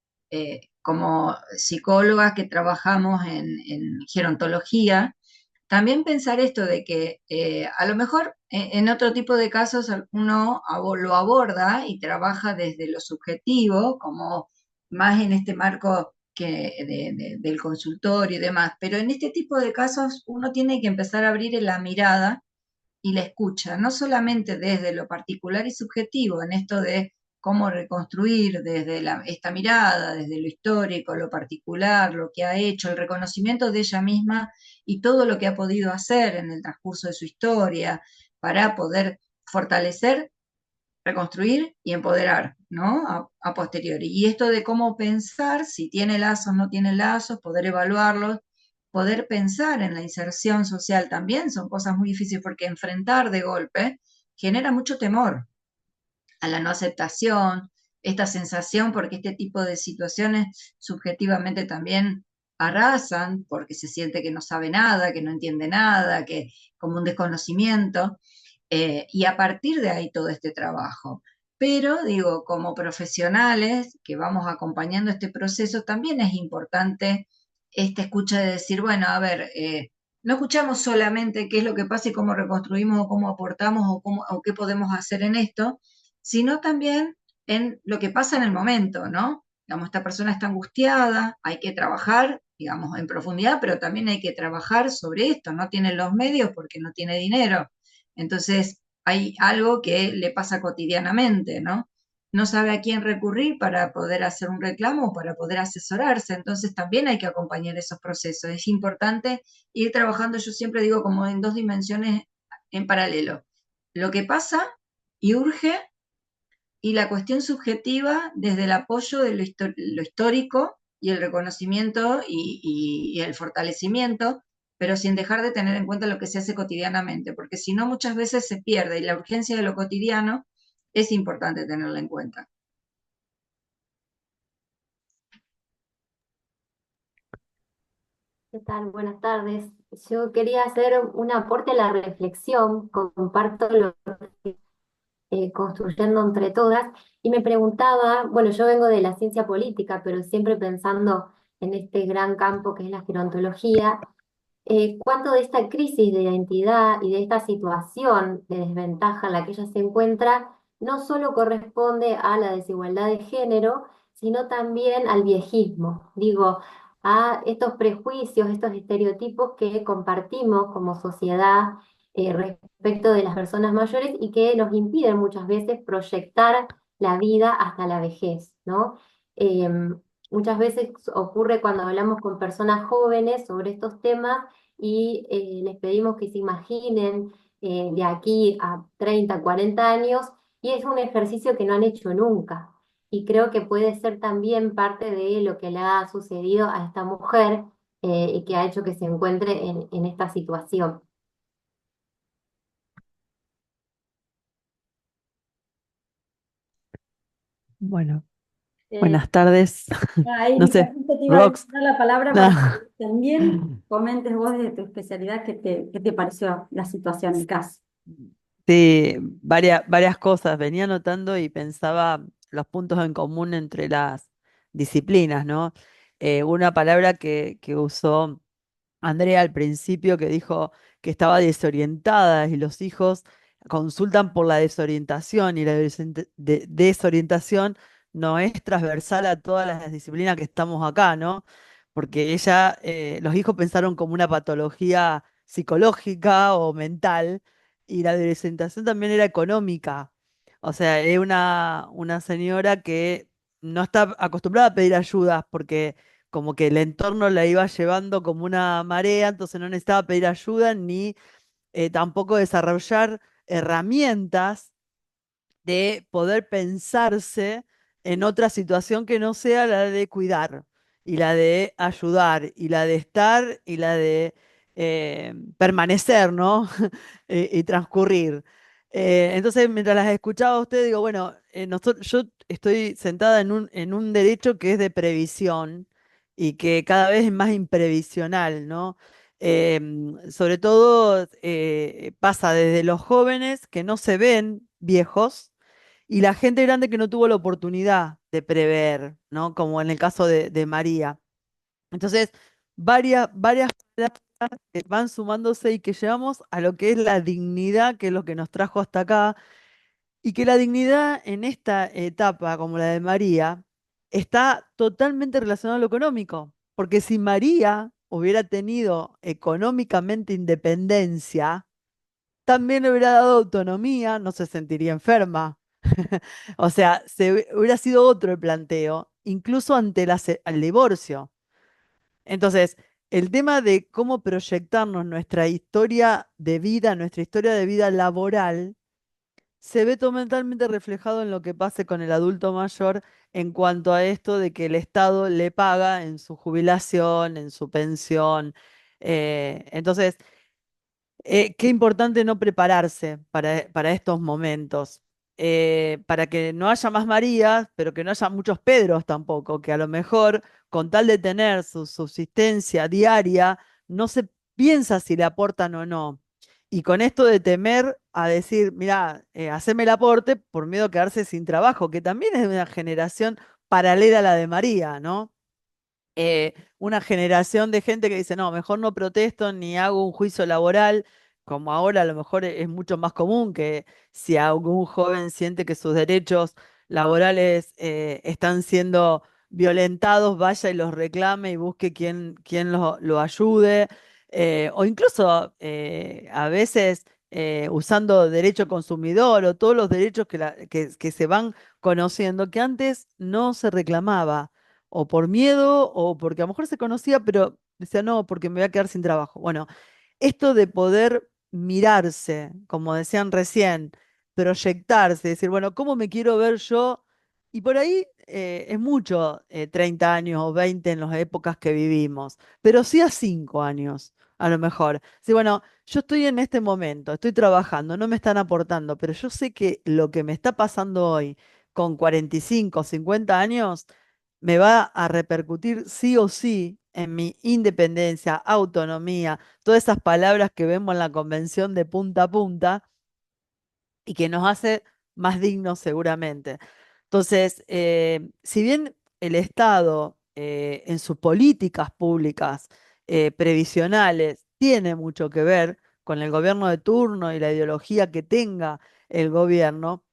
como psicólogas que trabajamos en gerontología, también pensar esto de que a lo mejor en otro tipo de casos uno lo aborda y trabaja desde lo subjetivo, como más en este marco del consultorio y demás, pero en este tipo de casos uno tiene que empezar a abrir la mirada y la escucha, no solamente desde lo particular y subjetivo, en esto de cómo reconstruir desde esta mirada, desde lo histórico, lo particular, lo que ha hecho, el reconocimiento de ella misma y todo lo que ha podido hacer en el transcurso de su historia para poder fortalecer, reconstruir y empoderar, ¿no? A posteriori. Y esto de cómo pensar, si tiene lazos, no tiene lazos, poder evaluarlos, poder pensar en la inserción social también son cosas muy difíciles porque enfrentar de golpe genera mucho temor a la no aceptación, esta sensación, porque este tipo de situaciones subjetivamente también arrasan, porque se siente que no sabe nada, que no entiende nada, que como un desconocimiento, y a partir de ahí todo este trabajo. Pero digo, como profesionales que vamos acompañando este proceso, también es importante esta escucha de decir, bueno, a ver, no escuchamos solamente qué es lo que pasa y cómo reconstruimos o cómo aportamos o qué podemos hacer en esto, sino también en lo que pasa en el momento, ¿no? Digamos, esta persona está angustiada, hay que trabajar, digamos, en profundidad, pero también hay que trabajar sobre esto, no tiene los medios porque no tiene dinero. Entonces, hay algo que le pasa cotidianamente, ¿no? No sabe a quién recurrir para poder hacer un reclamo o para poder asesorarse, entonces también hay que acompañar esos procesos. Es importante ir trabajando, yo siempre digo, como en dos dimensiones en paralelo. Lo que pasa y urge y la cuestión subjetiva desde el apoyo de lo histórico y el reconocimiento y el fortalecimiento, pero sin dejar de tener en cuenta lo que se hace cotidianamente, porque si no muchas veces se pierde y la urgencia de lo cotidiano es importante tenerla en cuenta. ¿Qué tal? Buenas tardes. Yo quería hacer un aporte a la reflexión, comparto lo que construyendo entre todas, y me preguntaba, bueno, yo vengo de la ciencia política, pero siempre pensando en este gran campo que es la gerontología, cuánto de esta crisis de identidad y de esta situación de desventaja en la que ella se encuentra no solo corresponde a la desigualdad de género, sino también al viejismo. Digo, a estos prejuicios, estos estereotipos que compartimos como sociedad respecto de las personas mayores y que nos impiden muchas veces proyectar la vida hasta la vejez, ¿no? Muchas veces ocurre cuando hablamos con personas jóvenes sobre estos temas y les pedimos que se imaginen de aquí a 30, 40 años y es un ejercicio que no han hecho nunca. Y creo que puede ser también parte de lo que le ha sucedido a esta mujer y que ha hecho que se encuentre en esta situación. Bueno, Eh, buenas tardes. Ahí, No sé, justo te iba a Rox. dar la palabra No. para que también comentes vos de tu especialidad, qué te pareció la situación, el caso. Sí, varias cosas. Venía notando y pensaba los puntos en común entre las disciplinas, ¿no? Una palabra que usó Andrea al principio que dijo que estaba desorientada y los hijos consultan por la desorientación y la desorientación no es transversal a todas las disciplinas que estamos acá, ¿no? porque ella, los hijos pensaron como una patología psicológica o mental, y la desorientación también era económica. O sea, es una señora que no está acostumbrada a pedir ayudas porque como que el entorno la iba llevando como una marea, entonces no necesitaba pedir ayuda ni tampoco desarrollar herramientas de poder pensarse en otra situación que no sea la de cuidar y la de ayudar y la de estar y la de permanecer, ¿no? Y transcurrir. Entonces, mientras las escuchaba a usted, digo, bueno, yo estoy sentada en un derecho que es de previsión y que cada vez es más imprevisional, ¿no? Sobre todo pasa desde los jóvenes que no se ven viejos y la gente grande que no tuvo la oportunidad de prever, ¿no? Como en el caso de María. Entonces, varias palabras que van sumándose y que llevamos a lo que es la dignidad, que es lo que nos trajo hasta acá, y que la dignidad en esta etapa, como la de María, está totalmente relacionada a lo económico. Porque si María hubiera tenido económicamente independencia, también le hubiera dado autonomía, no se sentiría enferma. O sea, hubiera sido otro el planteo, incluso ante el divorcio. Entonces, el tema de cómo proyectarnos nuestra historia de vida, nuestra historia de vida laboral, se ve totalmente reflejado en lo que pase con el adulto mayor en cuanto a esto de que el Estado le paga en su jubilación, en su pensión. Entonces, qué importante no prepararse para estos momentos, para que no haya más Marías, pero que no haya muchos Pedros tampoco, que a lo mejor con tal de tener su subsistencia diaria, no se piensa si le aportan o no. Y con esto de temer a decir, mira, haceme el aporte por miedo a quedarse sin trabajo, que también es de una generación paralela a la de María, ¿no? Una generación de gente que dice, no, mejor no protesto ni hago un juicio laboral, como ahora a lo mejor es mucho más común que si algún joven siente que sus derechos laborales están siendo violentados, vaya y los reclame y busque quien lo ayude, o incluso a veces usando derecho consumidor o todos los derechos que se van conociendo que antes no se reclamaba o por miedo o porque a lo mejor se conocía, pero decía, no, porque me voy a quedar sin trabajo. Bueno, esto de poder mirarse, como decían recién, proyectarse, decir, bueno, ¿cómo me quiero ver yo? Y por ahí es mucho 30 años o 20 en las épocas que vivimos, pero sí a 5 años, a lo mejor. Sí, bueno, yo estoy en este momento, estoy trabajando, no me están aportando, pero yo sé que lo que me está pasando hoy con 45, 50 años, me va a repercutir sí o sí en mi independencia, autonomía, todas esas palabras que vemos en la convención de punta a punta y que nos hace más dignos seguramente. Entonces, si bien el Estado en sus políticas públicas previsionales tiene mucho que ver con el gobierno de turno y la ideología que tenga el gobierno,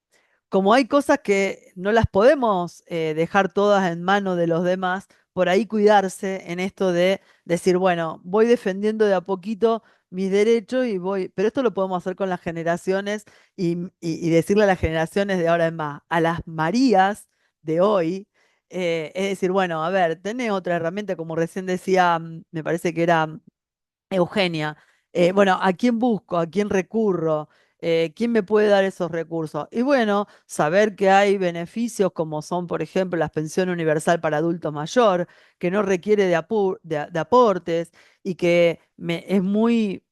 como hay cosas que no las podemos dejar todas en manos de los demás, por ahí cuidarse en esto de decir, bueno, voy defendiendo de a poquito mis derechos y voy, pero esto lo podemos hacer con las generaciones y decirle a las generaciones de ahora en más, a las Marías de hoy, es decir, bueno, a ver, tenés otra herramienta, como recién decía, me parece que era Eugenia, bueno, ¿a quién busco? ¿A quién recurro? ¿Quién me puede dar esos recursos? Y bueno, saber que hay beneficios como son, por ejemplo, la pensión universal para adulto mayor, que no requiere de aportes y que es muy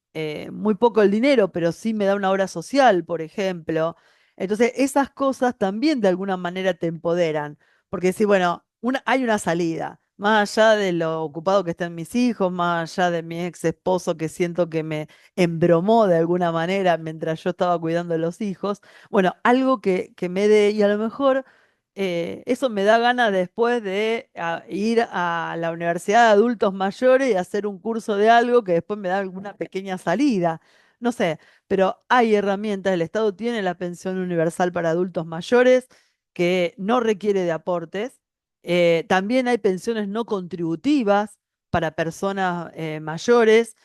poco el dinero, pero sí me da una obra social, por ejemplo. Entonces, esas cosas también de alguna manera te empoderan, porque si, bueno, hay una salida. Más allá de lo ocupado que estén mis hijos, más allá de mi ex esposo que siento que me embromó de alguna manera mientras yo estaba cuidando de los hijos, bueno, algo que me dé, y a lo mejor eso me da ganas después de ir a la Universidad de Adultos Mayores y hacer un curso de algo que después me da alguna pequeña salida. No sé, pero hay herramientas, el Estado tiene la pensión universal para adultos mayores que no requiere de aportes, también hay pensiones no contributivas para personas mayores,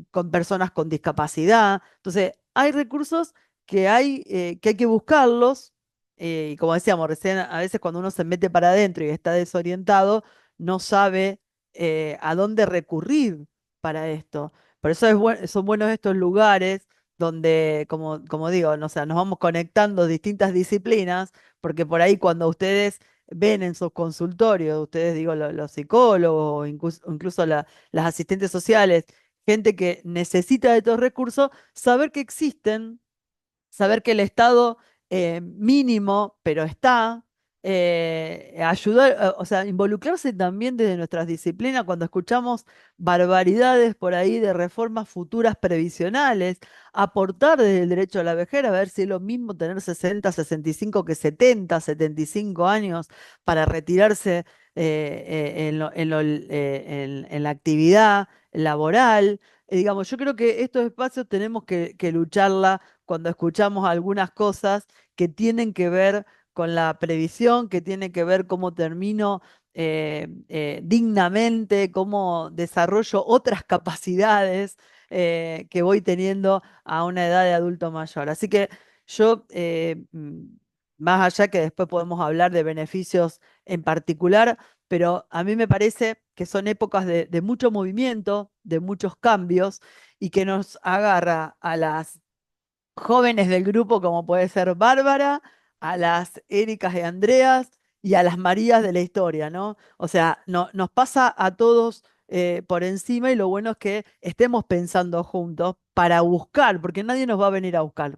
con personas con discapacidad. Entonces, hay recursos que hay que buscarlos, y como decíamos recién, a veces cuando uno se mete para adentro y está desorientado, no sabe a dónde recurrir para esto. Por eso son buenos estos lugares donde, como digo, no, o sea, nos vamos conectando distintas disciplinas, porque por ahí cuando ustedes ven en sus consultorios, ustedes digo, los psicólogos, o incluso las asistentes sociales, gente que necesita de estos recursos, saber que existen, saber que el Estado mínimo, pero está, ayudar, o sea, involucrarse también desde nuestras disciplinas cuando escuchamos barbaridades por ahí de reformas futuras previsionales, aportar desde el derecho a la vejez, a ver si es lo mismo tener 60, 65 que 70, 75 años para retirarse en la actividad laboral. Digamos, yo creo que estos espacios tenemos que lucharla cuando escuchamos algunas cosas que tienen que ver con la previsión, que tienen que ver cómo termino dignamente, cómo desarrollo otras capacidades que voy teniendo a una edad de adulto mayor. Así que yo, más allá que después podemos hablar de beneficios en particular, pero a mí me parece que son épocas de mucho movimiento, de muchos cambios, y que nos agarra a las jóvenes del grupo, como puede ser Bárbara, a las Éricas y Andreas y a las Marías de la historia, ¿no? O sea, nos pasa a todos por encima, y lo bueno es que estemos pensando juntos para buscar, porque nadie nos va a venir a buscar.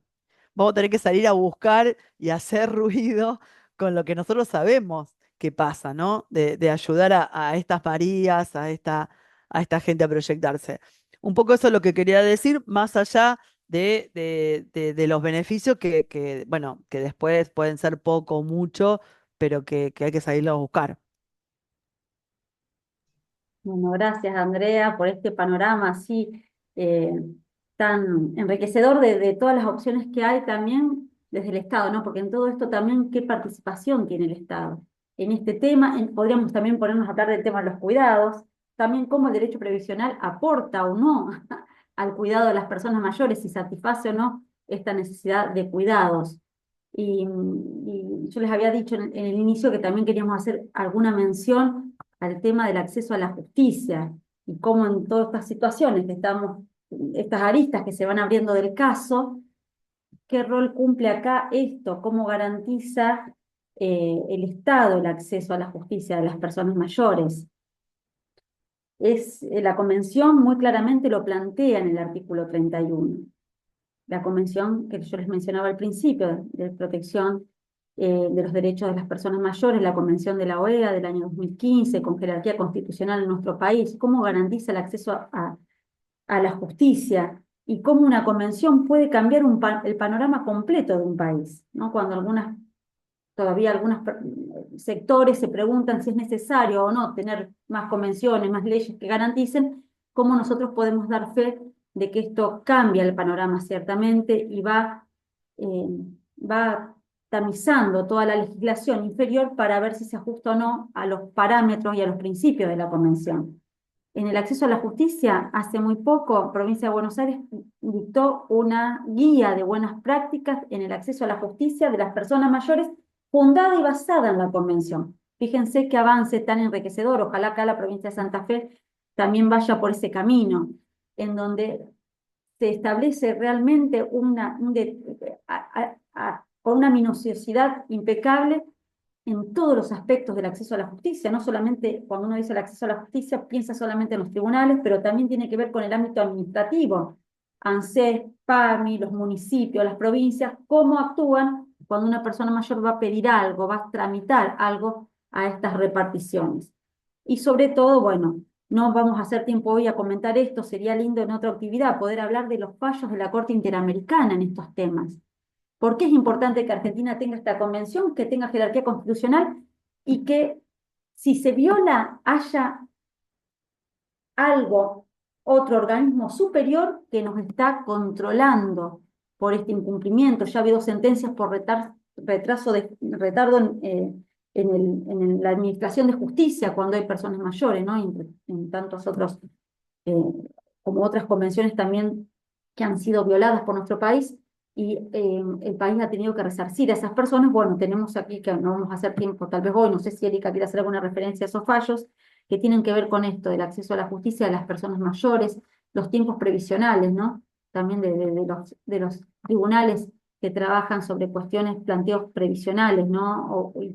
Vamos a tener que salir a buscar y hacer ruido con lo que nosotros sabemos que pasa, ¿no? De ayudar a estas Marías, a esta gente a proyectarse. Un poco eso es lo que quería decir, más allá de los beneficios bueno, que después pueden ser poco o mucho, pero que hay que salirlo a buscar. Bueno, gracias Andrea por este panorama así eh, tan enriquecedor de todas las opciones que hay también desde el Estado, ¿no? Porque en todo esto también qué participación tiene el Estado. En este tema podríamos también ponernos a hablar del tema de los cuidados, también cómo el derecho previsional aporta o no al cuidado de las personas mayores, si satisface o no esta necesidad de cuidados. Y yo les había dicho en el inicio que también queríamos hacer alguna mención al tema del acceso a la justicia y cómo en todas estas situaciones que estamos, estas aristas que se van abriendo del caso, qué rol cumple acá esto, cómo garantiza el Estado el acceso a la justicia de las personas mayores. La Convención muy claramente lo plantea en el artículo 31. La Convención que yo les mencionaba al principio, de protección de los derechos de las personas mayores, la Convención de la OEA del año 2015, con jerarquía constitucional en nuestro país, cómo garantiza el acceso a la justicia y cómo una convención puede cambiar el panorama completo de un país, ¿no? Cuando todavía algunos sectores se preguntan si es necesario o no tener más convenciones, más leyes que garanticen, cómo nosotros podemos dar fe de que esto cambia el panorama ciertamente y va tamizando toda la legislación inferior para ver si se ajusta o no a los parámetros y a los principios de la Convención. En el acceso a la justicia, hace muy poco, Provincia de Buenos Aires dictó una guía de buenas prácticas en el acceso a la justicia de las personas mayores, fundada y basada en la Convención. Fíjense qué avance tan enriquecedor. Ojalá acá la provincia de Santa Fe también vaya por ese camino, en donde se establece realmente con una minuciosidad impecable en todos los aspectos del acceso a la justicia. No solamente cuando uno dice el acceso a la justicia, piensa solamente en los tribunales, pero también tiene que ver con el ámbito administrativo. ANSES, PAMI, los municipios, las provincias, cómo actúan cuando una persona mayor va a pedir algo, va a tramitar algo a estas reparticiones. Y sobre todo, bueno, no vamos a hacer tiempo hoy a comentar esto, sería lindo en otra actividad poder hablar de los fallos de la Corte Interamericana en estos temas. ¿Por qué es importante que Argentina tenga esta convención, que tenga jerarquía constitucional y que si se viola haya algo, otro organismo superior que nos está controlando por este incumplimiento? Ya ha habido sentencias por retardo la administración de justicia cuando hay personas mayores, ¿no? Y en tantos otros, eh, como otras convenciones también que han sido violadas por nuestro país, y el país ha tenido que resarcir a esas personas. Bueno, tenemos aquí, que no vamos a hacer tiempo, tal vez hoy, no sé si Erika quiere hacer alguna referencia a esos fallos, que tienen que ver con esto, del acceso a la justicia de las personas mayores, los tiempos previsionales, ¿no? También de los tribunales que trabajan sobre cuestiones, planteos previsionales, ¿no? Y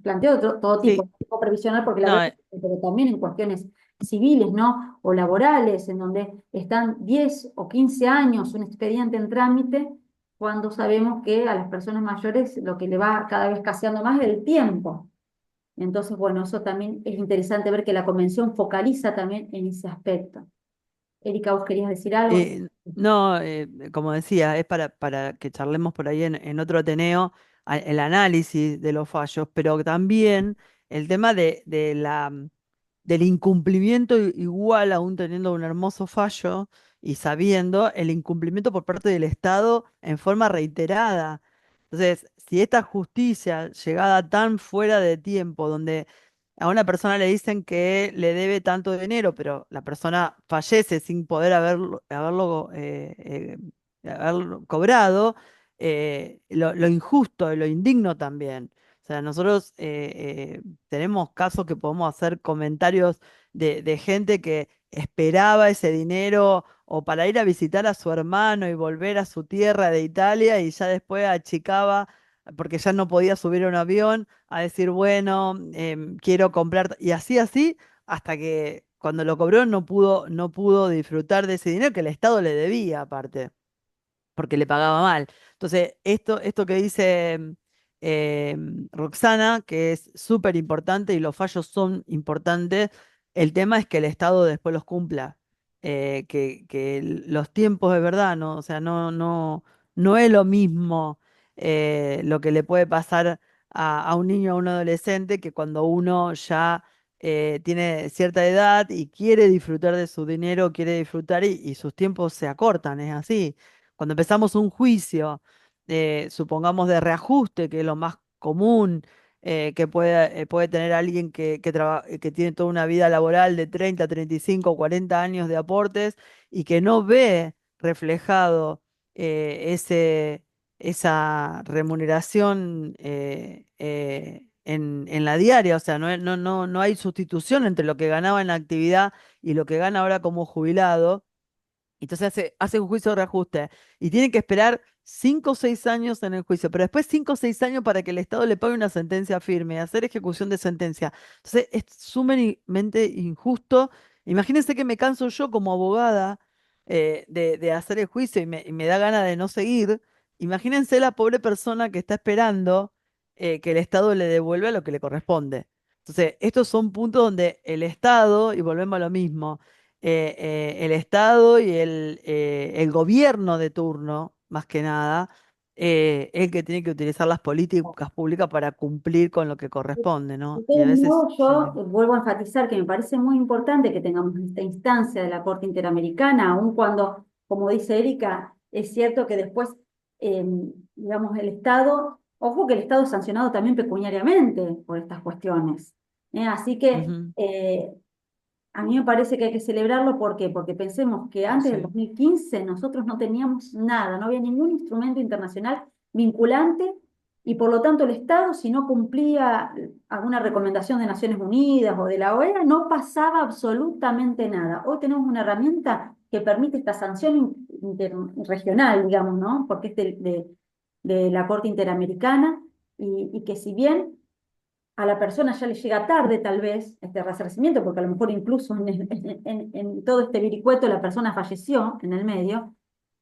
planteo todo tipo, Sí, tipo previsional, porque la no, verdad, pero también en cuestiones civiles, ¿no? O laborales, en donde están 10 o 15 años un expediente en trámite, cuando sabemos que a las personas mayores lo que le va cada vez escaseando más es el tiempo. Entonces, bueno, eso también es interesante ver que la convención focaliza también en ese aspecto. Erika, ¿vos querías decir algo? no, como decía, es para que charlemos por ahí en otro Ateneo el análisis de los fallos, pero también el tema del incumplimiento igual, aún teniendo un hermoso fallo y sabiendo el incumplimiento por parte del Estado en forma reiterada. Entonces, si esta justicia llegada tan fuera de tiempo, donde a una persona le dicen que le debe tanto dinero, pero la persona fallece sin poder haberlo cobrado, lo injusto y lo indigno también. O sea, nosotros tenemos casos que podemos hacer comentarios de gente que esperaba ese dinero o para ir a visitar a su hermano y volver a su tierra de Italia y ya después achicaba porque ya no podía subir a un avión a decir, bueno, quiero comprar, y así, hasta que cuando lo cobró no pudo disfrutar de ese dinero que el Estado le debía aparte porque le pagaba mal. Entonces, esto que dice Roxana, que es súper importante y los fallos son importantes, el tema es que el Estado después los cumpla, que los tiempos de verdad, ¿no? O sea, no es lo mismo lo que le puede pasar a un niño o a un adolescente que cuando uno ya tiene cierta edad y quiere disfrutar de su dinero, quiere disfrutar y sus tiempos se acortan, es así. Cuando empezamos un juicio, supongamos de reajuste, que es lo más común que puede tener alguien que tiene toda una vida laboral de 30, 35, 40 años de aportes y que no ve reflejado esa remuneración en la diaria, o sea, no hay sustitución entre lo que ganaba en la actividad y lo que gana ahora como jubilado. Entonces hace un juicio de reajuste y tiene que esperar 5 o 6 años en el juicio, pero después 5 o 6 años para que el Estado le pague una sentencia firme, hacer ejecución de sentencia. Entonces es sumamente injusto. Imagínense que me canso yo como abogada de hacer el juicio y me da ganas de no seguir. Imagínense la pobre persona que está esperando que el Estado le devuelva lo que le corresponde. Entonces, estos son puntos donde el Estado, y volvemos a lo mismo, el Estado y el gobierno de turno, más que nada, es el que tiene que utilizar las políticas públicas para cumplir con lo que corresponde, De ¿no? Y a todos veces, modos, yo vuelvo a enfatizar que me parece muy importante que tengamos esta instancia de la Corte Interamericana, aun cuando, como dice Erika, es cierto que después, eh, digamos, el Estado, ojo que el Estado es sancionado también pecuniariamente por estas cuestiones. Así que ujú, a mí me parece que hay que celebrarlo. ¿Por qué? Porque pensemos que antes del sí, 2015 nosotros no teníamos nada, no había ningún instrumento internacional vinculante, y por lo tanto el Estado, si no cumplía alguna recomendación de Naciones Unidas o de la OEA, no pasaba absolutamente nada. Hoy tenemos una herramienta que permite esta sanción regional, digamos, ¿no? Porque es de la Corte Interamericana, y que si bien a la persona ya le llega tarde tal vez este resarcimiento, porque a lo mejor incluso en todo este viricueto la persona falleció en el medio,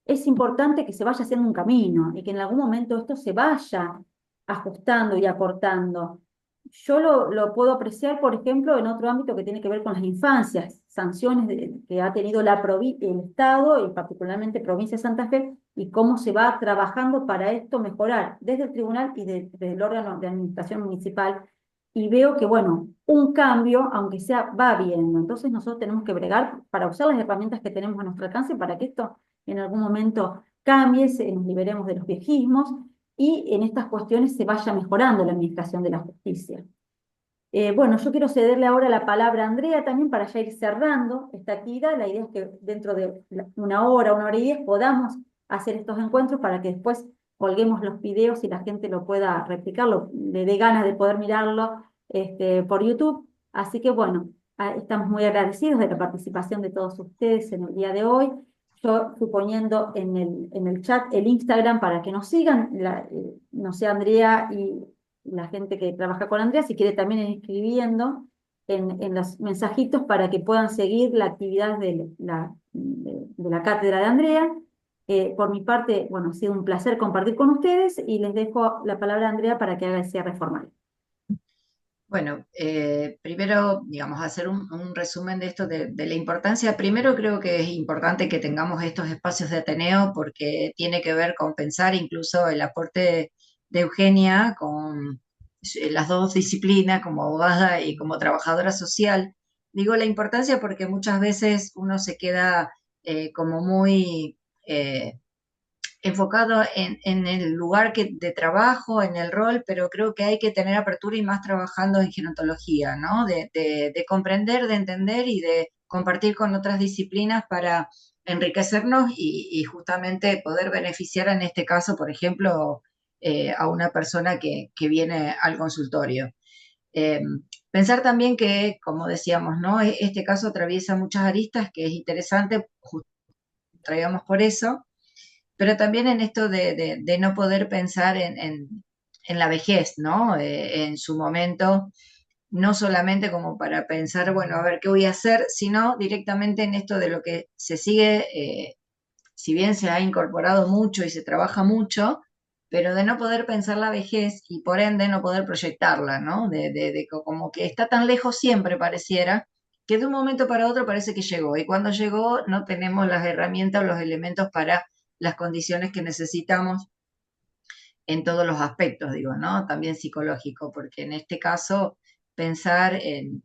es importante que se vaya haciendo un camino y que en algún momento esto se vaya ajustando y acortando. Yo lo puedo apreciar, por ejemplo, en otro ámbito que tiene que ver con las infancias, sanciones que ha tenido el Estado y particularmente Provincia de Santa Fe, y cómo se va trabajando para esto mejorar desde el tribunal y desde el órgano de administración municipal. Y veo que, bueno, un cambio, aunque sea, va viendo. Entonces nosotros tenemos que bregar para usar las herramientas que tenemos a nuestro alcance para que esto en algún momento cambie, nos liberemos de los viejismos y en estas cuestiones se vaya mejorando la administración de la justicia. Bueno, yo quiero cederle ahora la palabra a Andrea también para ya ir cerrando esta actividad. La idea es que dentro de una hora y 10 podamos hacer estos encuentros para que después colguemos los videos y la gente lo pueda replicar, le dé ganas de poder mirarlo por YouTube. Así que bueno, estamos muy agradecidos de la participación de todos ustedes en el día de hoy. Yo fui poniendo en el chat el Instagram para que nos sigan, no sé, Andrea y la gente que trabaja con Andrea, si quiere también ir escribiendo en los mensajitos para que puedan seguir la actividad de la cátedra de Andrea. Por mi parte, bueno, ha sido un placer compartir con ustedes y les dejo la palabra a Andrea para que haga el cierre formal. Bueno, primero, digamos, hacer un resumen de esto, de la importancia. Primero creo que es importante que tengamos estos espacios de Ateneo porque tiene que ver con pensar incluso el aporte de Eugenia con las dos disciplinas, como abogada y como trabajadora social. Digo la importancia porque muchas veces uno se queda como muy enfocado en el lugar de trabajo, en el rol, pero creo que hay que tener apertura y más trabajando en gerontología, ¿no? De comprender, de entender y de compartir con otras disciplinas para enriquecernos y justamente poder beneficiar en este caso, por ejemplo, a una persona que viene al consultorio. Eh, Pensar también que, como decíamos, ¿no? Este caso atraviesa muchas aristas, que es interesante, traigamos por eso, pero también en esto de no poder pensar en la vejez, ¿no? En su momento, no solamente como para pensar, bueno, a ver qué voy a hacer, sino directamente en esto de lo que se sigue, si bien se ha incorporado mucho y se trabaja mucho, pero de no poder pensar la vejez y por ende no poder proyectarla, ¿no? Como que está tan lejos siempre pareciera, que de un momento para otro parece que llegó, y cuando llegó no tenemos las herramientas o los elementos para las condiciones que necesitamos en todos los aspectos, digo, ¿no? También psicológico, porque en este caso pensar en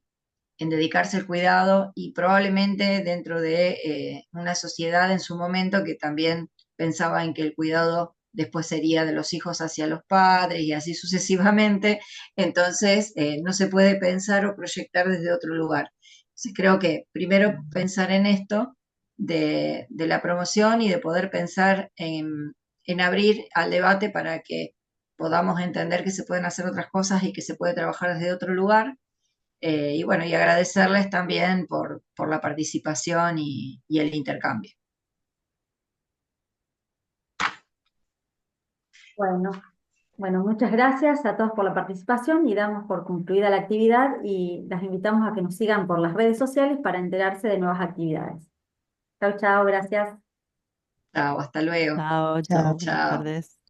dedicarse al cuidado y probablemente dentro de una sociedad en su momento que también pensaba en que el cuidado después sería de los hijos hacia los padres y así sucesivamente, entonces no se puede pensar o proyectar desde otro lugar. Entonces creo que primero pensar en esto de la promoción y de poder pensar en abrir al debate para que podamos entender que se pueden hacer otras cosas y que se puede trabajar desde otro lugar. Y bueno, y agradecerles también por la participación y el intercambio. Bueno, muchas gracias a todos por la participación y damos por concluida la actividad y las invitamos a que nos sigan por las redes sociales para enterarse de nuevas actividades. Chao, chao, gracias. Chao, hasta luego. Chao, chao, Chao. buenas Chao. tardes.